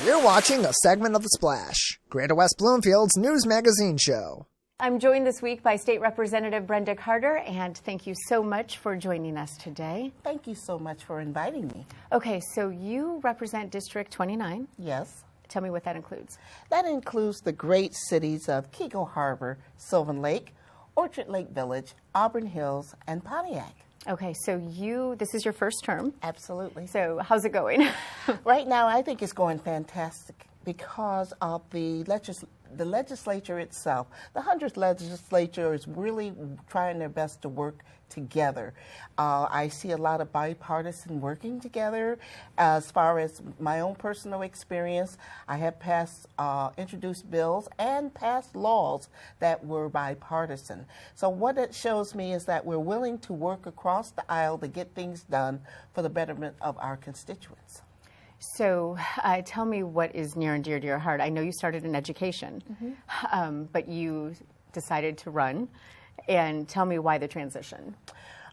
You're watching a segment of The Splash, Greater West Bloomfield's news magazine show. I'm joined this week by State Representative Brenda Carter, and thank you so much for joining us today. Thank you so much for inviting me. Okay, so you represent District 29. Yes. Tell me what that includes. That includes the great cities of Keiko Harbor, Sylvan Lake, Orchard Lake Village, Auburn Hills, and Pontiac. Okay, so this is your first term. Absolutely. So how's it going? Right now, I think it's going fantastic because of the legislature itself. The 100th legislature is really trying their best to work together. I see a lot of bipartisan working together. As far as my own personal experience, I have introduced bills and passed laws that were bipartisan. So what it shows me is that we're willing to work across the aisle to get things done for the betterment of our constituents. So tell me what is near and dear to your heart. I know you started in education, but you decided to run. And tell me why the transition.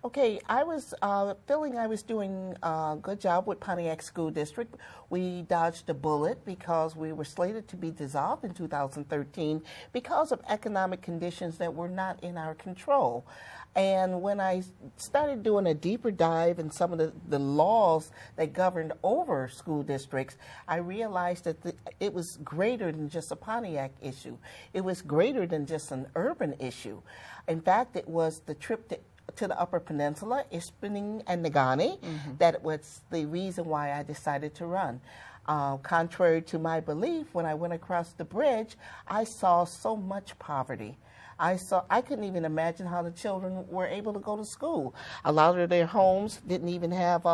Okay, I was feeling I was doing a good job with Pontiac School District. We dodged a bullet because we were slated to be dissolved in 2013 because of economic conditions that were not in our control. And when I started doing a deeper dive in some of the laws that governed over school districts, I realized that it was greater than just a Pontiac issue. It was greater than just an urban issue. In fact, it was the trip to the Upper Peninsula, Ispinning and Negaunee, that was the reason why I decided to run. Contrary to my belief, when I went across the bridge, I saw so much poverty. I couldn't even imagine how the children were able to go to school. A lot of their homes didn't even have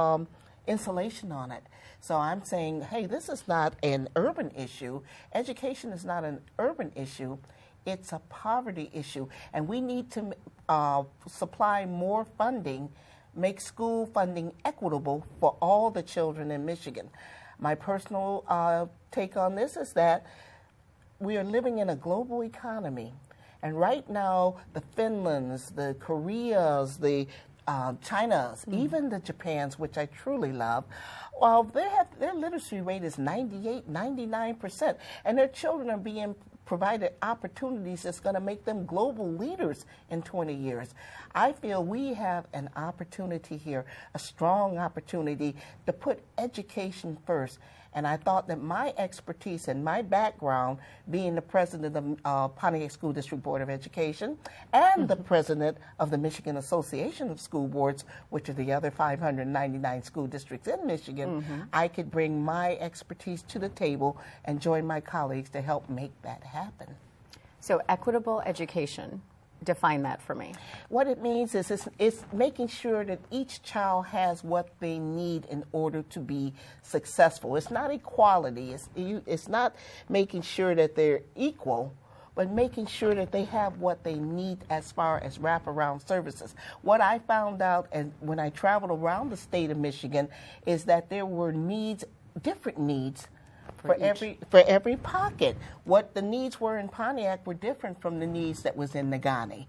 insulation on it. So I'm saying, hey, this is not an urban issue. Education is not an urban issue. It's a poverty issue, and we need to supply more funding, make school funding equitable for all the children in Michigan. My personal take on this is that we are living in a global economy, and right now the Finlands, the Koreas, the China's, even the Japans, which I truly love, well, their literacy rate is 98, 99%, and their children are being provided opportunities that's going to make them global leaders in 20 years. I feel we have an opportunity here, a strong opportunity to put education first. And I thought that my expertise and my background, being the president of the Pontiac School District Board of Education and the president of the Michigan Association of School Boards, which are the other 599 school districts in Michigan, I could bring my expertise to the table and join my colleagues to help make that happen. So equitable education. Define that for me. What it means is it's making sure that each child has what they need in order to be successful. It's not equality. It's not making sure that they're equal, but making sure that they have what they need as far as wraparound services. What I found out and when I traveled around the state of Michigan is that there were needs, different needs, for every pocket. What the needs were in Pontiac were different from the needs that was in Negaunee,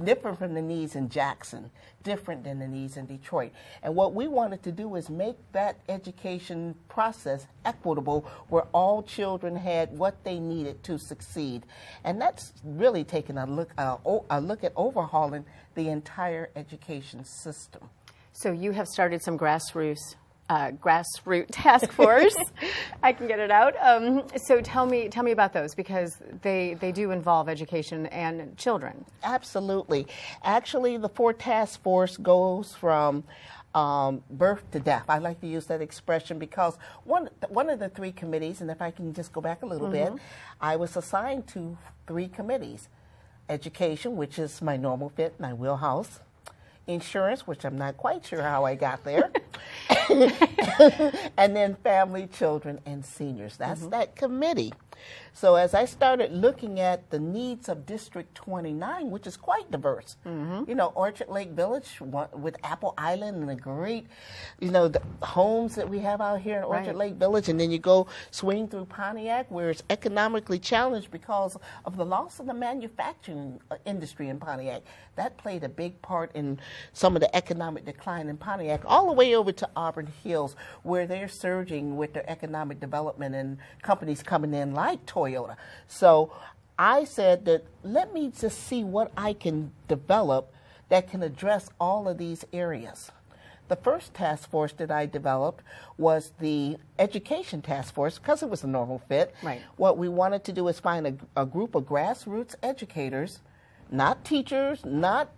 different from the needs in Jackson, different than the needs in Detroit. And what we wanted to do is make that education process equitable where all children had what they needed to succeed. And that's really taking a look at overhauling the entire education system. So you have started some grassroots task force. I can get it out. So tell me about those, because they do involve education and children. Absolutely. Actually, the 4 task force goes from birth to death. I like to use that expression because one of the 3 committees, and if I can just go back a little bit, I was assigned to 3 committees. Education, which is my normal fit, my wheelhouse. Insurance, which I'm not quite sure how I got there. And then family, children, and seniors. That's that committee. So as I started looking at the needs of District 29, which is quite diverse, you know, Orchard Lake Village with Apple Island and the great, you know, the homes that we have out here in Orchard Lake Village, and then you go swing through Pontiac, where it's economically challenged because of the loss of the manufacturing industry in Pontiac. That played a big part in some of the economic decline in Pontiac, all the way over to Auburn Auburn Hills, where they're surging with their economic development and companies coming in like Toyota. So I said that let me just see what I can develop that can address all of these areas. The first task force that I developed was the education task force because it was a normal fit. Right. What we wanted to do is find a group of grassroots educators, not teachers, not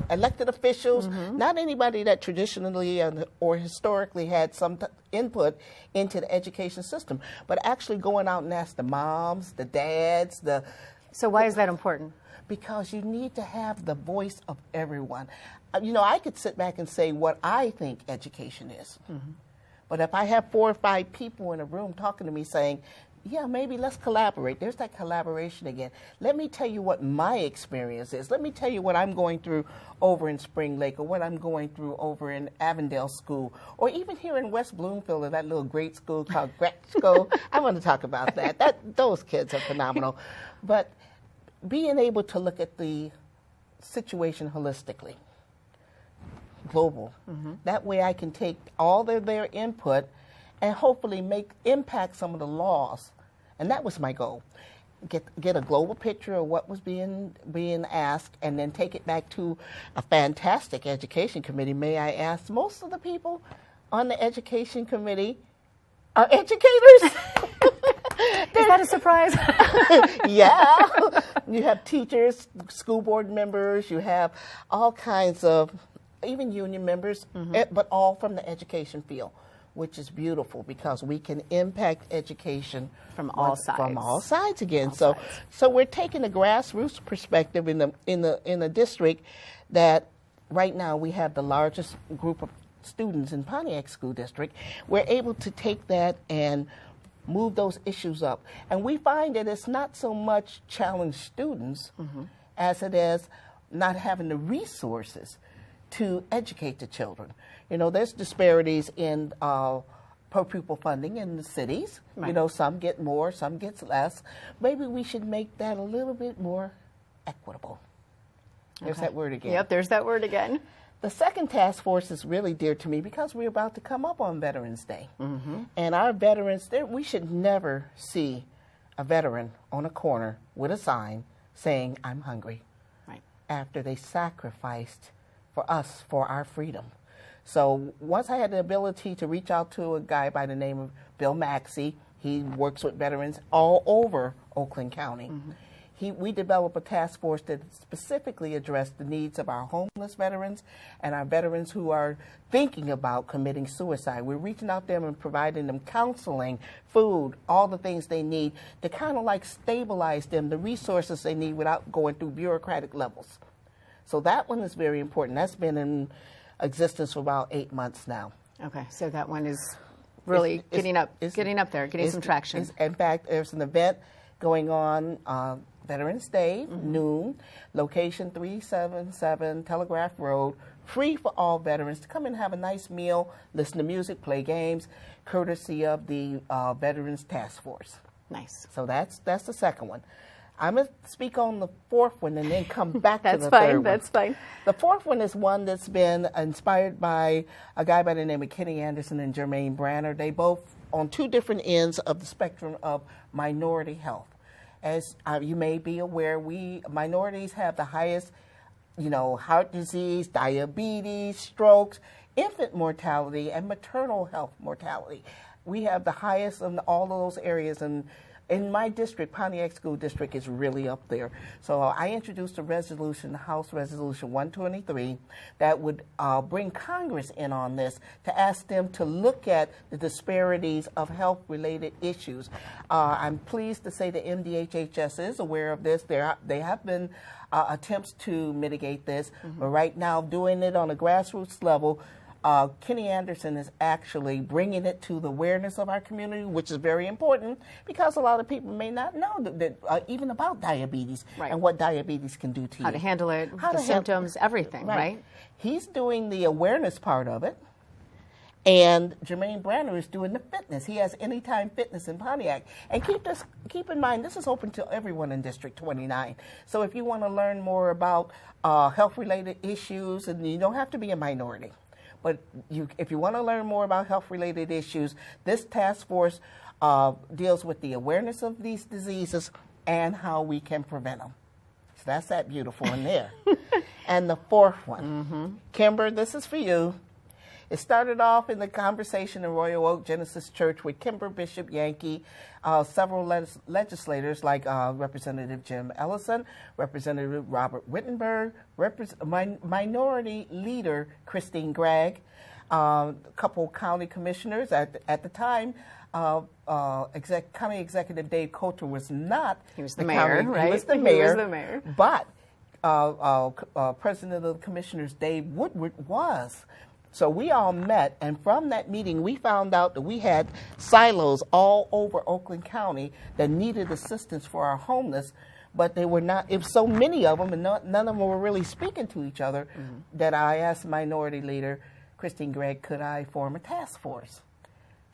elected officials, not anybody that traditionally or historically had some input into the education system, but actually going out and ask the moms, the dads, So why is that important? because you need to have the voice of everyone. You know, I could sit back and say what I think education is. But if I have 4 or 5 people in a room talking to me saying, yeah, maybe let's collaborate. There's that collaboration again. Let me tell you what my experience is. Let me tell you what I'm going through over in Spring Lake or what I'm going through over in Avondale School or even here in West Bloomfield at that little great school called Gretsch School. I want to talk about that. Those kids are phenomenal. But being able to look at the situation holistically, global. That way I can take all their input and hopefully impact some of the laws. And that was my goal. Get a global picture of what was being asked and then take it back to a fantastic education committee. May I ask, most of the people on the education committee are educators? Is that a surprise? Yeah. You have teachers, school board members, you have all kinds of, even union members, but all from the education field, which is beautiful because we can impact education From all sides. From all sides again. So we're taking a grassroots perspective in the district that right now we have the largest group of students in Pontiac School District. We're able to take that and move those issues up. And we find that it's not so much challenged students as it is not having the resources to educate the children. You know, there's disparities in per pupil funding in the cities. Right. You know, some get more, some gets less. Maybe we should make that a little bit more equitable. There's that word again. Yep, there's that word again. The second task force is really dear to me because we're about to come up on Veterans Day. And our veterans, we should never see a veteran on a corner with a sign saying, I'm hungry, Right. after they sacrificed for us, for our freedom. So once I had the ability to reach out to a guy by the name of Bill Maxey, he works with veterans all over Oakland County. We developed a task force that specifically addressed the needs of our homeless veterans and our veterans who are thinking about committing suicide. We're reaching out to them and providing them counseling, food, all the things they need to kind of like stabilize them, the resources they need without going through bureaucratic levels. So that one is very important. That's been in existence for about 8 months now. Okay, so that one is really getting up there, getting some traction. In fact, there's an event going on Veterans Day, noon, location 377 Telegraph Road, free for all veterans to come and have a nice meal, listen to music, play games, courtesy of the Veterans Task Force. Nice. So that's the second one. I'm going to speak on the fourth one and then come back to the third one. That's fine. The fourth one is one that's been inspired by a guy by the name of Kenny Anderson and Jermaine Branner. They both on 2 different ends of the spectrum of minority health. As you may be aware, minorities have the highest, heart disease, diabetes, strokes, infant mortality, and maternal health mortality. We have the highest in all of those areas, and in my district, Pontiac School District is really up there. So I introduced a resolution, House Resolution 123, that would bring Congress in on this to ask them to look at the disparities of health-related issues. I'm pleased to say the MDHHS is aware of this. They have been attempts to mitigate this, but right now doing it on a grassroots level, Kenny Anderson is actually bringing it to the awareness of our community, which is very important because a lot of people may not know that even about diabetes and what diabetes can do to you. How to handle it, the symptoms, everything, right? He's doing the awareness part of it, and Jermaine Branner is doing the fitness. He has Anytime Fitness in Pontiac. And keep in mind, this is open to everyone in District 29. So if you want to learn more about health-related issues, and you don't have to be a minority, But if you want to learn more about health-related issues, this task force deals with the awareness of these diseases and how we can prevent them. So that's that beautiful one there. And the fourth one, Kimber, this is for you. It started off in the conversation in Royal Oak Genesis Church with Kimber Bishop Yankee, several legislators like Representative Jim Ellison, Representative Robert Wittenberg, Minority Leader Christine Gregg, a couple county commissioners. At the time, County Executive Dave Coulter was not. He was the mayor, right? He was the mayor. He was the mayor. But President of the Commissioners Dave Woodward was. So we all met, and from that meeting, we found out that we had silos all over Oakland County that needed assistance for our homeless, but they were not, it was so many of them, and none of them were really speaking to each other, that I asked Minority Leader Christine Gregg, could I form a task force?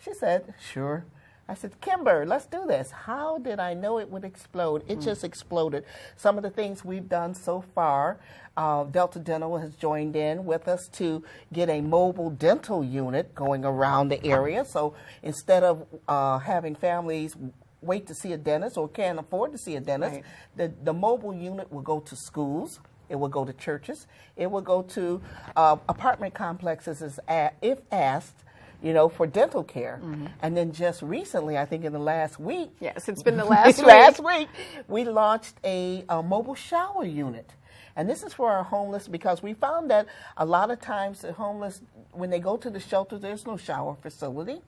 She said, sure. I said, Kimber, let's do this. How did I know it would explode? It just exploded. Some of the things we've done so far, Delta Dental has joined in with us to get a mobile dental unit going around the area. So instead of having families wait to see a dentist or can't afford to see a dentist, the mobile unit will go to schools. It will go to churches. It will go to apartment complexes if asked, you know, for dental care. And then just recently, I think in the last week. Yes, it's been the last week. Last week, we launched a mobile shower unit. And this is for our homeless because we found that a lot of times the homeless, when they go to the shelter, there's no shower facility.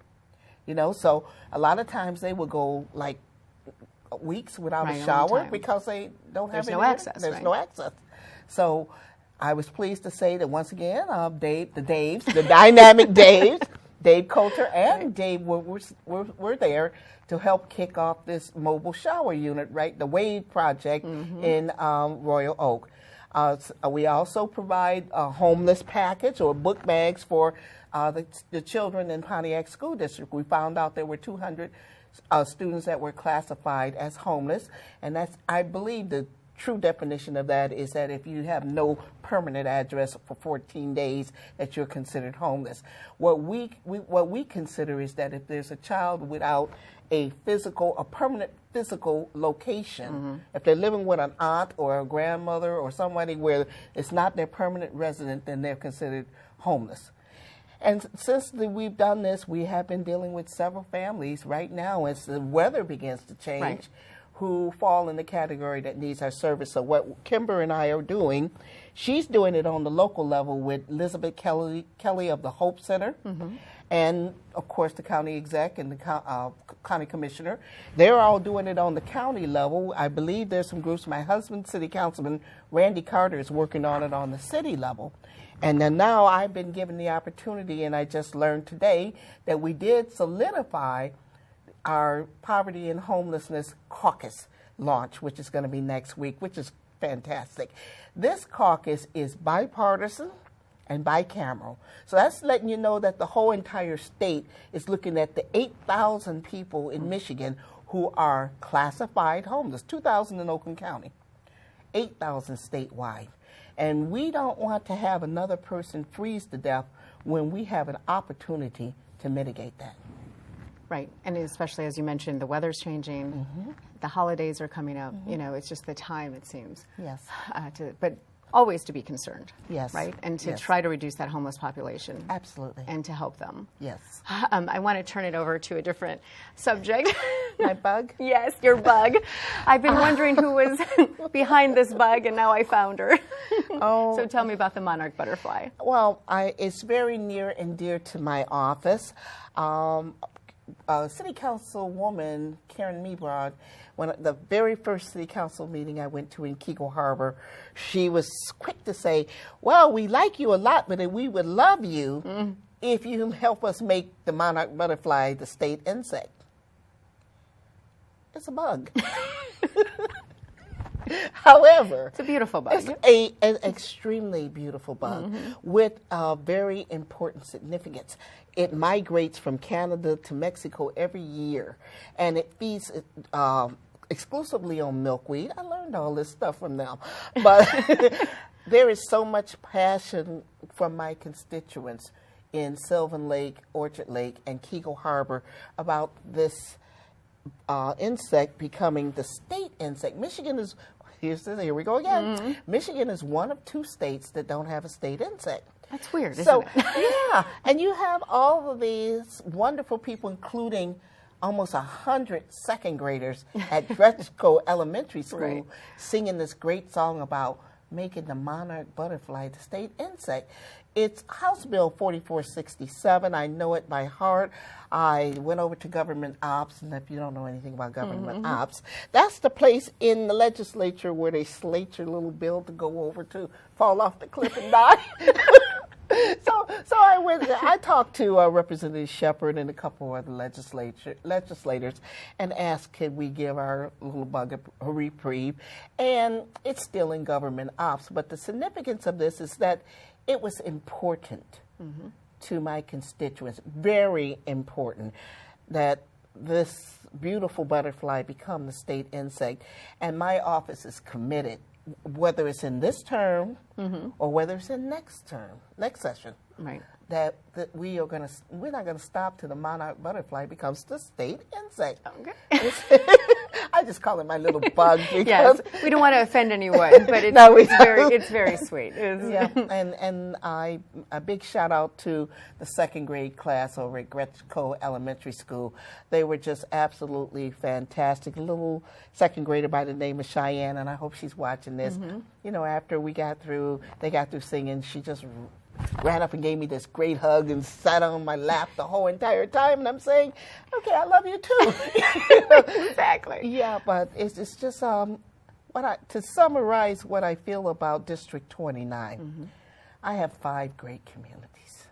You know, so a lot of times they will go like weeks without a shower because they don't have any access. There's no access. So I was pleased to say that once again, the dynamic Daves, Dave Coulter and Dave were there to help kick off this mobile shower unit, right? The WAVE project in Royal Oak. We also provide a homeless package or book bags for the children in Pontiac School District. We found out there were 200 students that were classified as homeless, and that's, I believe, the true definition of that is that if you have no permanent address for 14 days, that you're considered homeless. What we consider is that if there's a child without a permanent physical location, if they're living with an aunt or a grandmother or somebody where it's not their permanent resident, then they're considered homeless. And since we've done this, we have been dealing with several families right now as the weather begins to change, who fall in the category that needs our service. So what Kimber and I are doing, she's doing it on the local level with Elizabeth Kelly of the Hope Center, and of course the county exec and the county commissioner. They're all doing it on the county level. I believe there's some groups. My husband, city councilman Randy Carter, is working on it on the city level. And then now I've been given the opportunity, and I just learned today that we did solidify our Poverty and Homelessness Caucus launch, which is going to be next week, which is fantastic. This caucus is bipartisan and bicameral. So that's letting you know that the whole entire state is looking at the 8,000 people in Michigan who are classified homeless, 2,000 in Oakland County, 8,000 statewide. And we don't want to have another person freeze to death when we have an opportunity to mitigate that. Right, and especially as you mentioned, the weather's changing, the holidays are coming up, you know, it's just the time, it seems. Yes. But always to be concerned. Yes. Right, and to try to reduce that homeless population. Absolutely. And to help them. Yes. I want to turn it over to a different subject. My bug? Yes, your bug. I've been wondering who was behind this bug, and now I found her. Oh. So tell me about the monarch butterfly. Well, it's very near and dear to my office. City Councilwoman Karen Meebrod, the very first City Council meeting I went to in Kegel Harbor, she was quick to say, well, we like you a lot, but we would love you if you help us make the monarch butterfly the state insect. It's a bug. However, it's a beautiful bug. It's an extremely beautiful bug with very important significance. It migrates from Canada to Mexico every year, and it feeds exclusively on milkweed. I learned all this stuff from them, but there is so much passion from my constituents in Sylvan Lake, Orchard Lake, and Kegel Harbor about this insect becoming the state insect. Michigan is, here we go again. Michigan is one of 2 states that don't have a state insect. That's weird, isn't it? Yeah, and you have all of these wonderful people, including almost 100 second graders at Gretschko Elementary School singing this great song about making the monarch butterfly the state insect. It's House Bill 4467. I know it by heart. I went over to government ops, and if you don't know anything about government ops, that's the place in the legislature where they slate your little bill to go over to fall off the cliff and die. So I went. I talked to Representative Shepherd and a couple of other legislators and asked, could we give our little bug a reprieve? And it's still in government ops. But the significance of this is that it was important to my constituents, very important, that this beautiful butterfly become the state insect. And my office is committed, whether it's in this term or whether it's in next session, that we're not going to stop till the monarch butterfly becomes the state insect. Okay. I just call it my little bug because yes, we don't want to offend anyone, but it's very sweet. Yeah, and a big shout out to the second grade class over at Gretschko Elementary School. They were just absolutely fantastic. A little second grader by the name of Cheyenne, and I hope she's watching this. You know, after they got through singing, she just ran up and gave me this great hug and sat on my lap the whole entire time. And I'm saying, okay, I love you too. Exactly. Yeah, but it's just to summarize what I feel about District 29, I have 5 great communities.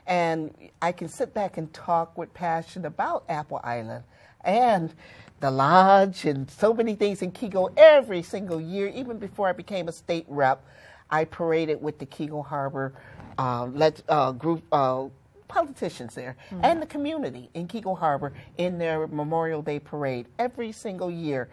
And I can sit back and talk with passion about Apple Island and the lodge and so many things in Kegel every single year. Even before I became a state rep, I paraded with the Kegel Harbor group politicians there and the community in Kegel Harbor in their Memorial Day parade every single year.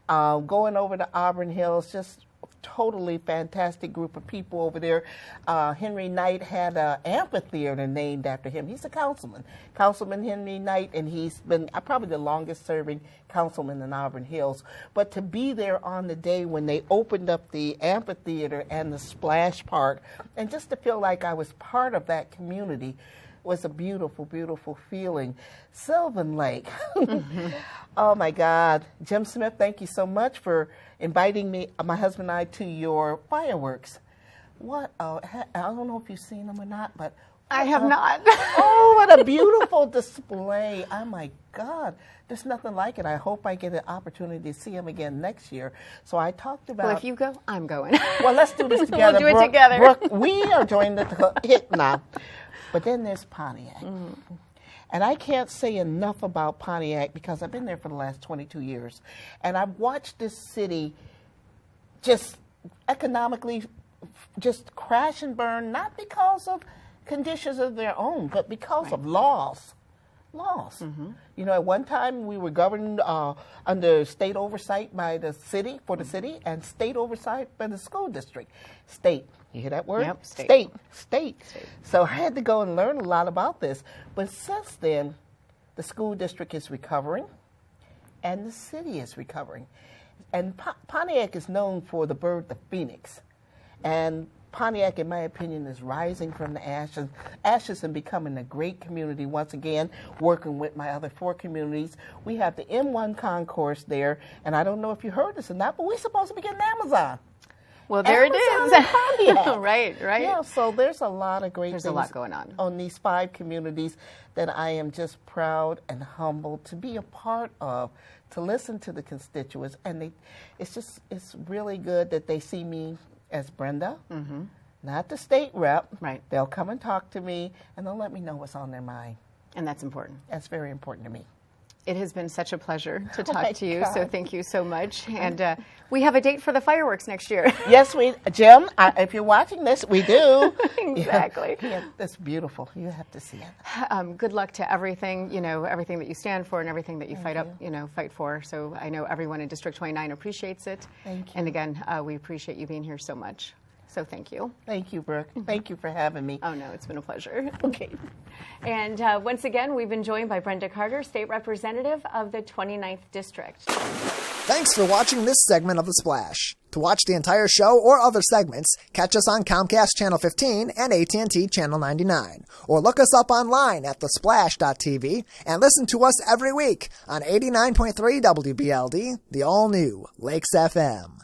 Going over to Auburn Hills, just totally fantastic group of people over there. Henry Knight had an amphitheater named after him. He's a councilman, Councilman Henry Knight, and he's been probably the longest serving councilman in Auburn Hills. But to be there on the day when they opened up the amphitheater and the splash park, and just to feel like I was part of that community was a beautiful, beautiful feeling. Sylvan Lake. Oh my God. Jim Smith, thank you so much for inviting me, my husband and I, to your fireworks. What, I don't know if you've seen them or not, but. I have not. Oh, what a beautiful display. Oh my God. There's nothing like it. I hope I get an opportunity to see them again next year. So I talked about. Well, if you go, I'm going. Well, let's do this together. We'll do it together. Brooke, we are joining the hit now. But then there's Pontiac. And I can't say enough about Pontiac because I've been there for the last 22 years. And I've watched this city just economically just crash and burn, not because of conditions of their own, but because of laws. You know, at one time we were governed under state oversight by the city, for the city, and state oversight by the school district. State. You hear that word? Yep, state. So I had to go and learn a lot about this. But since then, the school district is recovering, and the city is recovering. And Pontiac is known for the bird, the phoenix. And Pontiac, in my opinion, is rising from the ashes and becoming a great community once again, working with my other 4 communities. We have the M1 concourse there, and I don't know if you heard this or not, but we're supposed to be getting Amazon. Well, there Amazon it is. Right. Yeah, so there's a lot of great There's things a lot going on these 5 communities that I am just proud and humbled to be a part of, to listen to the constituents. And it's really good that they see me as Brenda, not the state rep. Right. They'll come and talk to me, and they'll let me know what's on their mind. And that's important. That's very important to me. It has been such a pleasure to talk my to you, God. so thank you so much. And we have a date for the fireworks next year. Yes, Jim, if you're watching this, we do. Exactly. Yeah, that's beautiful. You have to see it. Good luck to everything, everything that you stand for and everything that you fight for. So I know everyone in District 29 appreciates it. Thank you. And again, we appreciate you being here so much. So thank you. Thank you, Brooke. Thank you for having me. Oh, no, it's been a pleasure. Okay. And once again, we've been joined by Brenda Carter, State Representative of the 29th District. Thanks for watching this segment of The Splash. To watch the entire show or other segments, catch us on Comcast Channel 15 and AT&T Channel 99. Or look us up online at thesplash.tv and listen to us every week on 89.3 WBLD, the all-new Lakes FM.